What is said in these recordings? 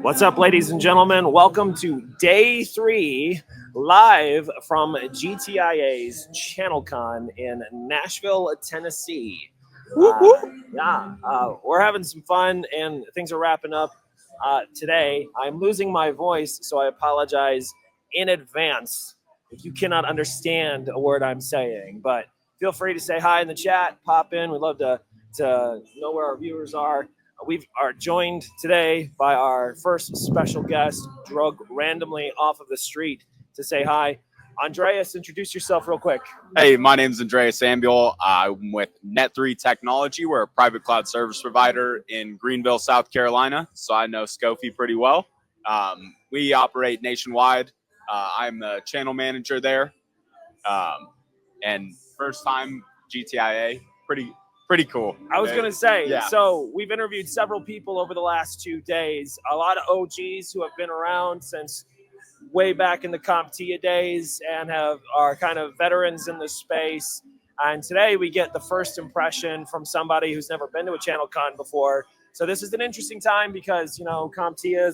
What's up, ladies and gentlemen? Welcome to day 3, live from GTIA's ChannelCon in Nashville, Tennessee. We're having some fun and things are wrapping up today. I'm losing my voice, so I apologize in advance if you cannot understand a word I'm saying. But feel free to say hi in the chat, pop in. We'd love to know where our viewers are. We are joined today by our first special guest, drug randomly off of the street to say hi. Andreas, introduce yourself real quick. Hey, my name is Andreas Ambuehl. I'm with Net3 Technology. We're a private cloud service provider in Greenville, South Carolina. So I know Scofie pretty well. We operate nationwide. I'm the channel manager there. And first time GTIA, pretty cool. I was going to say, yeah. So we've interviewed several people over the last 2 days, a lot of OGs who have been around since way back in the CompTIA days and are kind of veterans in the space. And today we get the first impression from somebody who's never been to a ChannelCon before. So this is an interesting time because, you know, CompTIA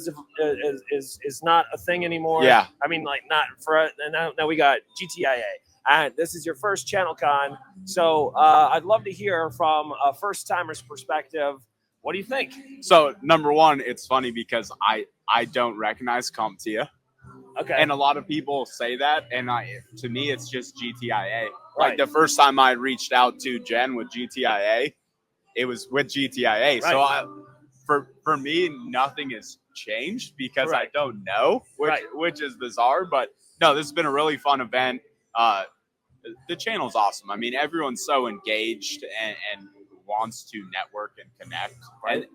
is not a thing anymore. Yeah. I mean, like not for us. And now we got GTIA. And this is your first ChannelCon. So I'd love to hear from a first-timer's perspective. What do you think? So number one, it's funny because I don't recognize CompTIA. Okay. And a lot of people say that, and to me, it's just GTIA. Right. Like the first time I reached out to Jen with GTIA, it was with GTIA. Right. So for me, nothing has changed because Right. I don't know, which is bizarre. But no, this has been a really fun event. The channel's awesome. I mean, everyone's so engaged and wants to network and connect. Right. And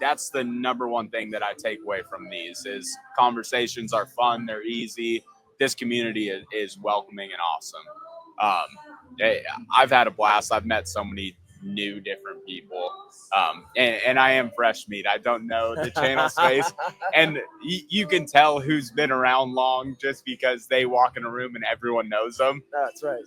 that's the number one thing that I take away from these is conversations are fun. They're easy. This community is welcoming and awesome. I've had a blast. I've met so many new different people. And I am fresh meat. I don't know the channel space. And you can tell who's been around long just because they walk in a room and everyone knows them. That's right.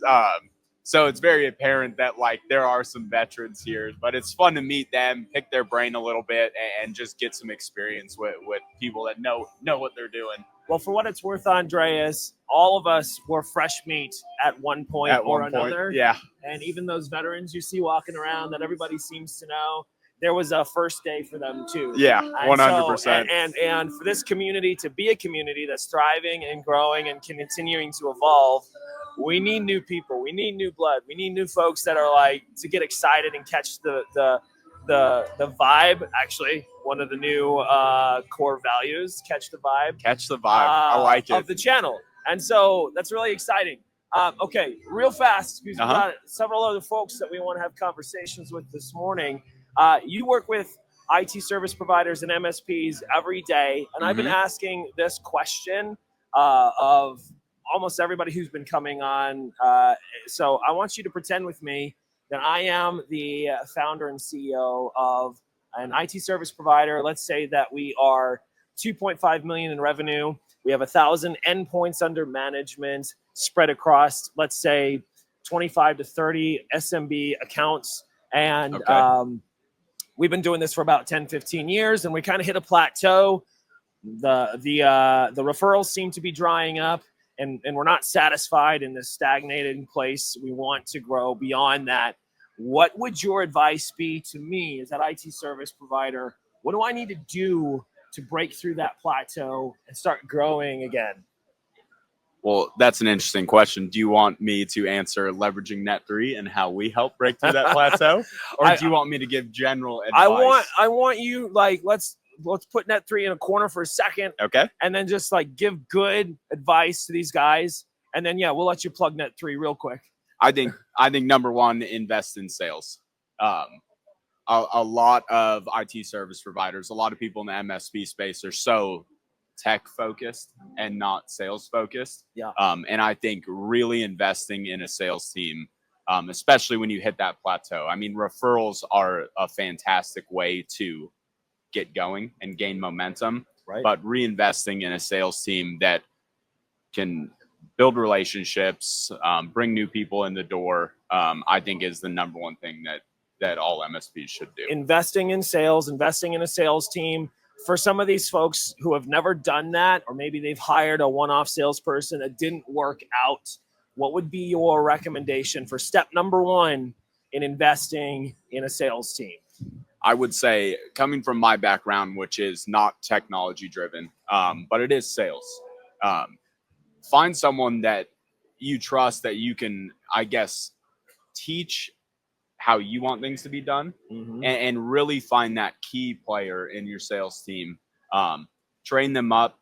So it's very apparent that like there are some veterans here, but it's fun to meet them, pick their brain a little bit, and just get some experience with people that know what they're doing. Well, for what it's worth, Andreas, all of us were fresh meat at one point or another. Yeah. And even those veterans you see walking around that everybody seems to know, there was a first day for them too. Yeah, 100%. So, and for this community to be a community that's thriving and growing and continuing to evolve, we need new people. We need new blood. We need new folks that are like to get excited and catch the vibe. Actually, one of the new core values: catch the vibe. Catch the vibe. I like it. Of the channel, and so that's really exciting. Okay, real fast because we've got several other folks that we want to have conversations with this morning. You work with IT service providers and MSPs every day, and I've been asking this question of almost everybody who's been coming on. So I want you to pretend with me that I am the founder and CEO of an IT service provider. Let's say that we are 2.5 million in revenue. We have 1,000 endpoints under management spread across, let's say, 25 to 30 SMB accounts. And we've been doing this for about 10, 15 years, and we kind of hit a plateau. The referrals seem to be drying up, and we're not satisfied in this stagnated place. We want to grow beyond that. What would your advice be to me as that IT service provider? What do I need to do to break through that plateau and start growing again? Well, that's an interesting question. Do you want me to answer leveraging Net3 and how we help break through that plateau? Or do you want me to give general advice? I want you, like, let's put Net3 in a corner for a second. Okay. And then just like give good advice to these guys. And then, yeah, we'll let you plug Net3 real quick. I think number one, invest in sales. A lot of IT service providers, a lot of people in the MSP space are so tech focused and not sales focused. Yeah. And I think really investing in a sales team, especially when you hit that plateau. I mean, referrals are a fantastic way to get going and gain momentum, right? But reinvesting in a sales team that can build relationships, bring new people in the door, I think is the number one thing that all MSPs should do. Investing in sales, investing in a sales team. for some of these folks who have never done that, or maybe they've hired a one-off salesperson that didn't work out, what would be your recommendation for step number one in investing in a sales team? I would say, coming from my background, which is not technology driven, but it is sales, find someone that you trust, that you can, I guess, teach how you want things to be done, and really find that key player in your sales team. Train them up,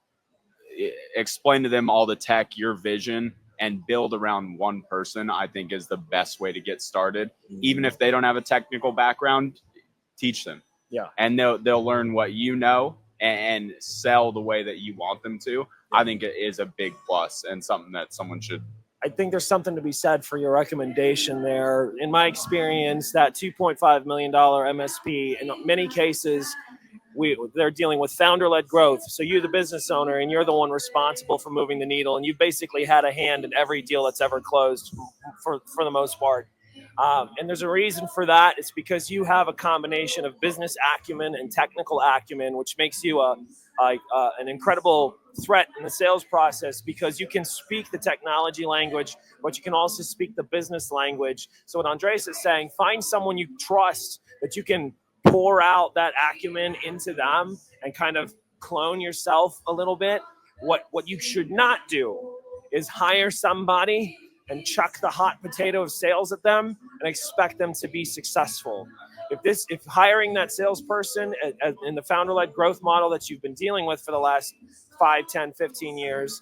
explain to them all the tech, your vision, and build around one person, I think is the best way to get started. Even if they don't have a technical background, teach them. Yeah. And they'll learn what you know and sell the way that you want them to. Yeah. I think it is a big plus and something that someone should. I think there's something to be said for your recommendation there. In my experience, that $2.5 million MSP, in many cases, they're dealing with founder-led growth. So you're the business owner, and you're the one responsible for moving the needle, and you've basically had a hand in every deal that's ever closed for the most part. And there's a reason for that. It's because you have a combination of business acumen and technical acumen, which makes you an incredible threat in the sales process, because you can speak the technology language, but you can also speak the business language. So what Andreas is saying, find someone you trust that you can pour out that acumen into them and kind of clone yourself a little bit. What you should not do is hire somebody and chuck the hot potato of sales at them and expect them to be successful. If hiring that salesperson in the founder-led growth model that you've been dealing with for the last 5, 10, 15 years,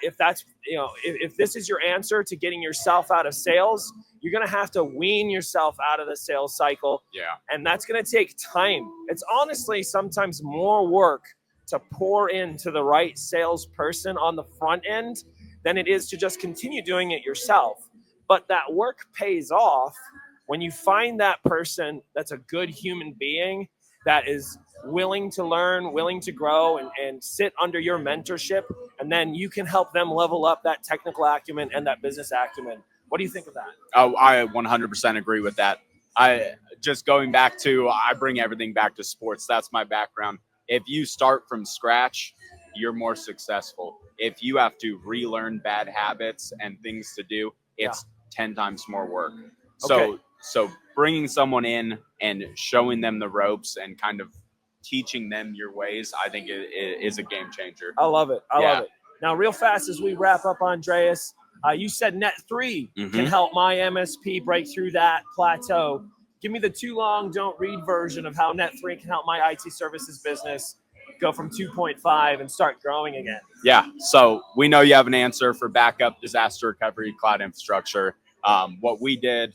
if this is your answer to getting yourself out of sales, you're going to have to wean yourself out of the sales cycle. Yeah. And that's going to take time. It's honestly sometimes more work to pour into the right salesperson on the front end than it is to just continue doing it yourself. But that work pays off when you find that person that's a good human being, that is willing to learn, willing to grow, and sit under your mentorship. And then you can help them level up that technical acumen and that business acumen. What do you think of that? Oh, I 100% agree with that. I bring everything back to sports. That's my background. If you start from scratch, you're more successful. If you have to relearn bad habits and things to do, it's 10 times more work. So bringing someone in and showing them the ropes and kind of teaching them your ways, I think it is a game changer. I love it. I love it. Now, real fast as we wrap up, Andreas, you said Net3 can help my MSP break through that plateau. Give me the too long, don't read version of how Net3 can help my IT services business go from 2.5 and start growing again. Yeah. So we know you have an answer for backup, disaster recovery, cloud infrastructure. What we did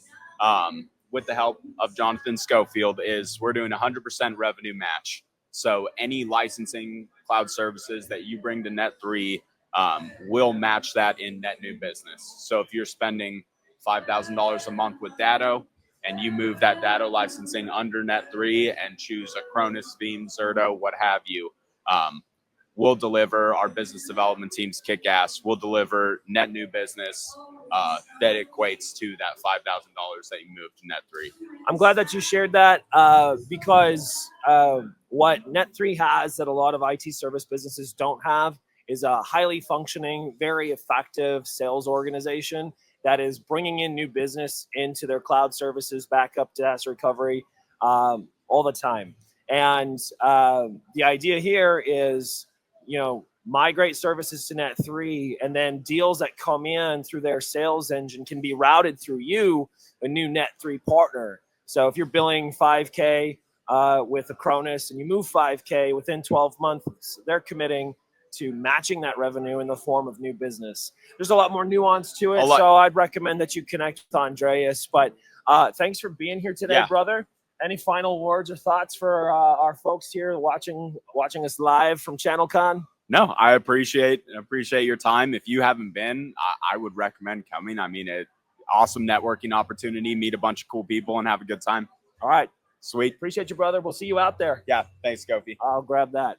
with the help of Jonathan Schofield is we're doing 100% revenue match. So any licensing cloud services that you bring to Net3, we'll match that in net new business. So if you're spending $5,000 a month with Datto and you move that Datto licensing under Net3 and choose a Acronis, Veeam, Zerto, what have you, we'll deliver. Our business development team's kick ass. We'll deliver net new business that equates to that $5,000 that you moved to Net3. I'm glad that you shared that because what Net3 has that a lot of IT service businesses don't have is a highly functioning, very effective sales organization that is bringing in new business into their cloud services, backup, disaster recovery all the time. And the idea here is, migrate services to Net3, and then deals that come in through their sales engine can be routed through you, a new Net3 partner. So if you're billing $5K with Acronis and you move $5K within 12 months, they're committing to matching that revenue in the form of new business. There's a lot more nuance to it, so I'd recommend that you connect with Andreas. But thanks for being here today, brother. Any final words or thoughts for our folks here watching us live from ChannelCon? No, I appreciate your time. If you haven't been, I would recommend coming. I mean, awesome networking opportunity, meet a bunch of cool people and have a good time. All right. Sweet. Appreciate you, brother. We'll see you out there. Yeah. Thanks, Kofi. I'll grab that.